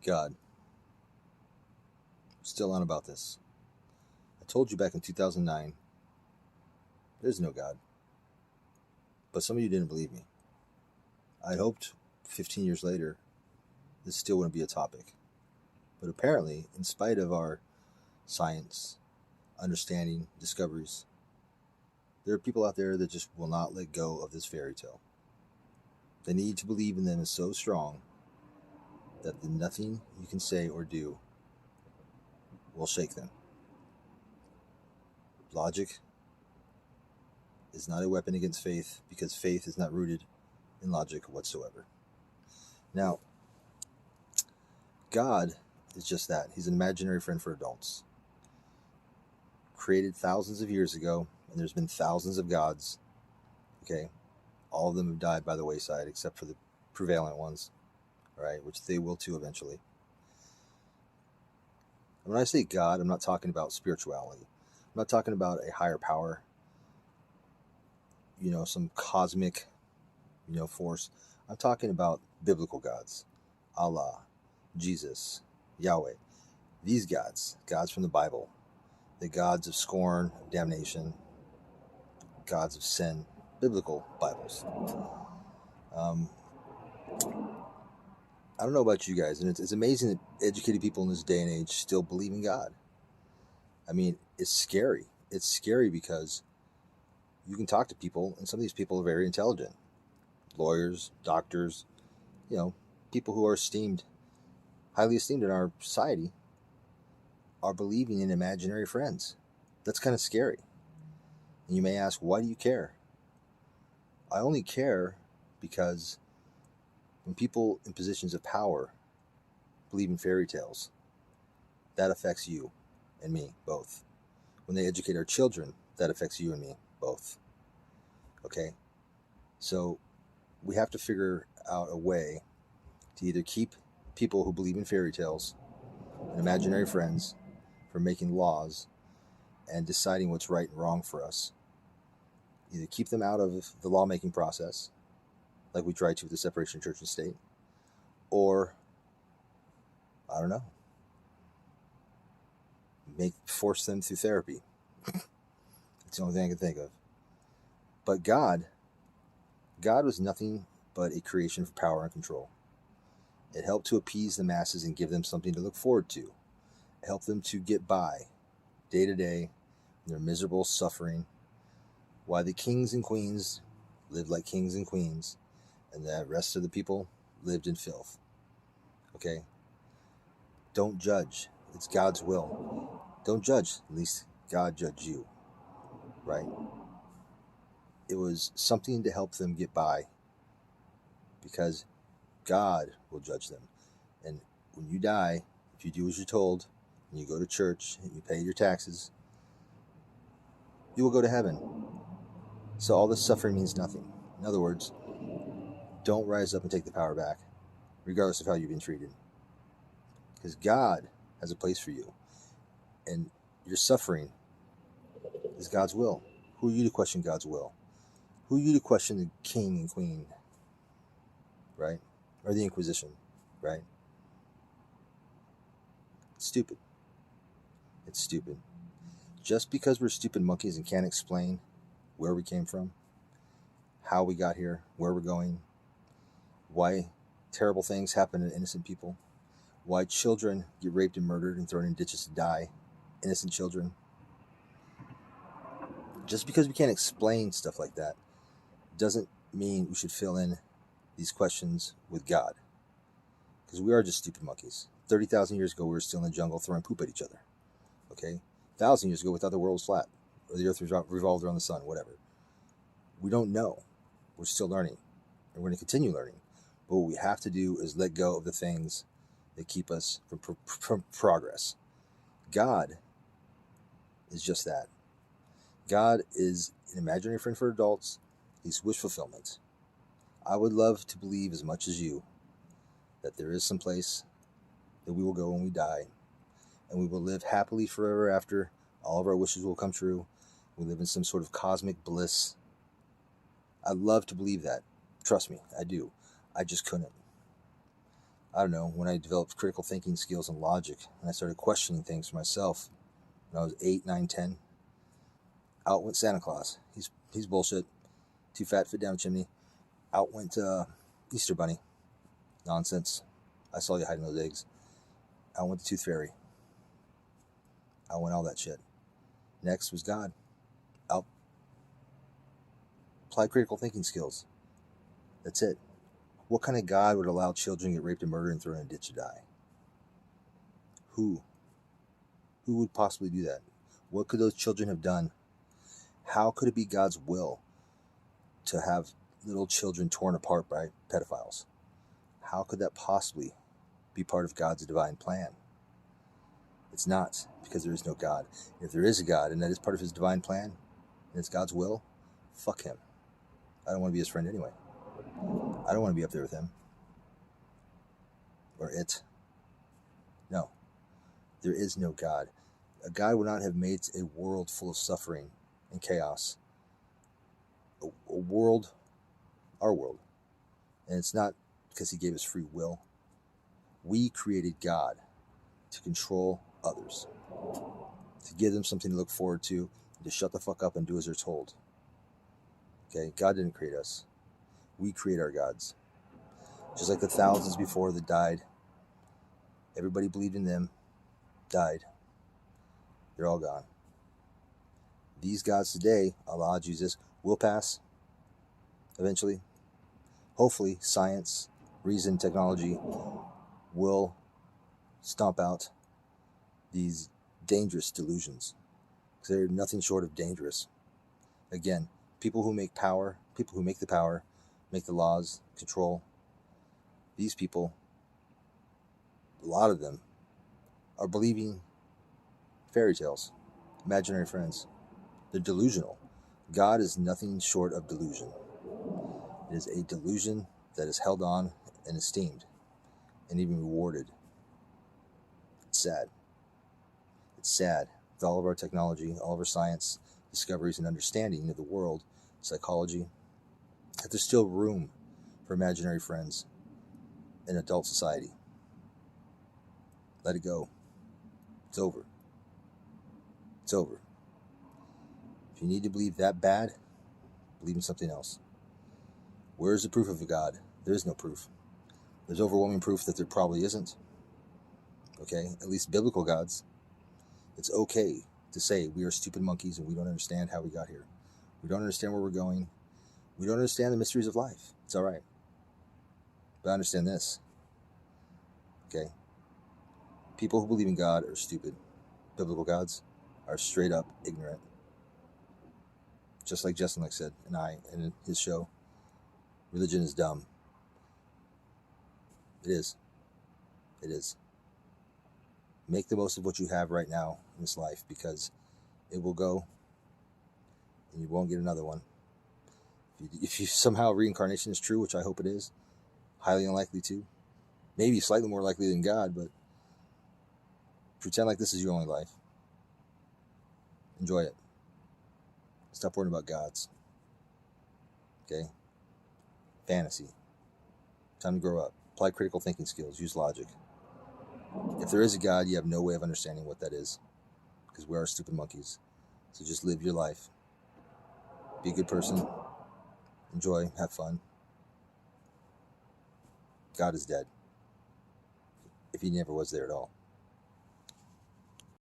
God. Still on about this. I told you back in 2009, there's no God. But some of you didn't believe me. I hoped 15 years later, this still wouldn't be a topic. But apparently, in spite of our science, understanding, discoveries, there are people out there that just will not let go of this fairy tale. The need to believe in them is so strong that nothing you can say or do will shake them. Logic is not a weapon against faith because faith is not rooted in logic whatsoever. Now, God is just that. He's an imaginary friend for adults. Created thousands of years ago, and there's been thousands of gods. Okay? All of them have died by the wayside except for the prevalent ones, right? Which they will too eventually. And when I say God, I'm not talking about spirituality. I'm not talking about a higher power, some cosmic, force. I'm talking about biblical gods. Allah, Jesus, Yahweh. These gods from the Bible, the gods of scorn, of damnation, gods of sin, biblical Bibles. I don't know about you guys, and it's amazing that educated people in this day and age still believe in God. I mean, it's scary. It's scary because you can talk to people, and some of these people are very intelligent. Lawyers, doctors, people who are highly esteemed in our society, are believing in imaginary friends. That's kind of scary. And you may ask, why do you care? I only care because when people in positions of power believe in fairy tales, that affects you and me both. When they educate our children, that affects you and me both. Okay? So we have to figure out a way to either keep people who believe in fairy tales and imaginary friends from making laws and deciding what's right and wrong for us. Either keep them out of the lawmaking process, like we tried to with the separation of church and state, or, I don't know, force them through therapy. It's the only thing I can think of. But God was nothing but a creation for power and control. It helped to appease the masses and give them something to look forward to. It helped them to get by day to day in their miserable suffering, while the kings and queens lived like kings and queens, and the rest of the people lived in filth. Okay? Don't judge. It's God's will. Don't judge. At least God judge you. Right? It was something to help them get by, because God will judge them. And when you die, if you do as you're told, and you go to church, and you pay your taxes, you will go to heaven. So all this suffering means nothing. In other words, don't rise up and take the power back, regardless of how you've been treated. Because God has a place for you. And your suffering is God's will. Who are you to question God's will? Who are you to question the king and queen? Right? Or the Inquisition, right? It's stupid. It's stupid. Just because we're stupid monkeys and can't explain where we came from, how we got here, where we're going, why terrible things happen to innocent people, why children get raped and murdered and thrown in ditches to die, innocent children. Just because we can't explain stuff like that doesn't mean we should fill in these questions with God. Because we are just stupid monkeys. 30,000 years ago, we were still in the jungle throwing poop at each other. Okay? 1,000 years ago, we thought the world was flat, or the earth revolved around the sun, whatever. We don't know. We're still learning, and we're going to continue learning. But what we have to do is let go of the things that keep us from progress. God is just that. God is an imaginary friend for adults. He's wish fulfillment. I would love to believe as much as you that there is some place that we will go when we die, and we will live happily forever after. All of our wishes will come true. We live in some sort of cosmic bliss. I'd love to believe that. Trust me, I do. I just couldn't. I don't know, when I developed critical thinking skills and logic, and I started questioning things for myself when I was 8, 9, 10, out went Santa Claus. He's bullshit. Too fat, fit down a chimney. Out went Easter Bunny. Nonsense. I saw you hiding those eggs. Out went the Tooth Fairy. Out went all that shit. Next was God. Out. Apply critical thinking skills. That's it. What kind of God would allow children to get raped and murdered and thrown in a ditch to die? Who? Who would possibly do that? What could those children have done? How could it be God's will to have little children torn apart by pedophiles? How could that possibly be part of God's divine plan? It's not, because there is no God. If there is a God and that is part of his divine plan and it's God's will, fuck him. I don't want to be his friend anyway. I don't want to be up there with him. Or it. No. There is no God. A God would not have made a world full of suffering and chaos. A world, our world. And it's not because he gave us free will. We created God to control others, to give them something to look forward to, to shut the fuck up and do as they're told. Okay, God didn't create us. We create our gods. Just like the thousands before that died, everybody believed in them, died. They're all gone. These gods today, Allah, Jesus, will pass eventually. Hopefully, science, reason, technology will stomp out these dangerous delusions, because they're nothing short of dangerous. Again, people who make power, people who make the power, make the laws, control, these people, a lot of them, are believing fairy tales, imaginary friends. They're delusional. God is nothing short of delusion. It is a delusion that is held on and esteemed and even rewarded. It's sad. It's sad with all of our technology, all of our science, discoveries, and understanding of the world, psychology, that there's still room for imaginary friends in adult society. Let it go. It's over. It's over. If you need to believe that bad, believe in something else. Where's the proof of a God? There is no proof. There's overwhelming proof that there probably isn't. Okay? At least biblical gods. It's okay to say we are stupid monkeys and we don't understand how we got here. We don't understand where we're going. We don't understand the mysteries of life. It's all right. But understand this. Okay? People who believe in God are stupid. Biblical gods are straight up ignorant. Just like Justin Leck said, and I, in his show, religion is dumb. It is. It is. Make the most of what you have right now in this life, because it will go and you won't get another one. If you somehow reincarnation is true, which I hope it is, highly unlikely to, maybe slightly more likely than God, but pretend like this is your only life. Enjoy it. Stop worrying about gods. Okay? Fantasy. Time to grow up. Apply critical thinking skills. Use logic. If there is a God, you have no way of understanding what that is, because we are stupid monkeys. So just live your life. Be a good person. Enjoy. Have fun. God is dead, if he never was there at all.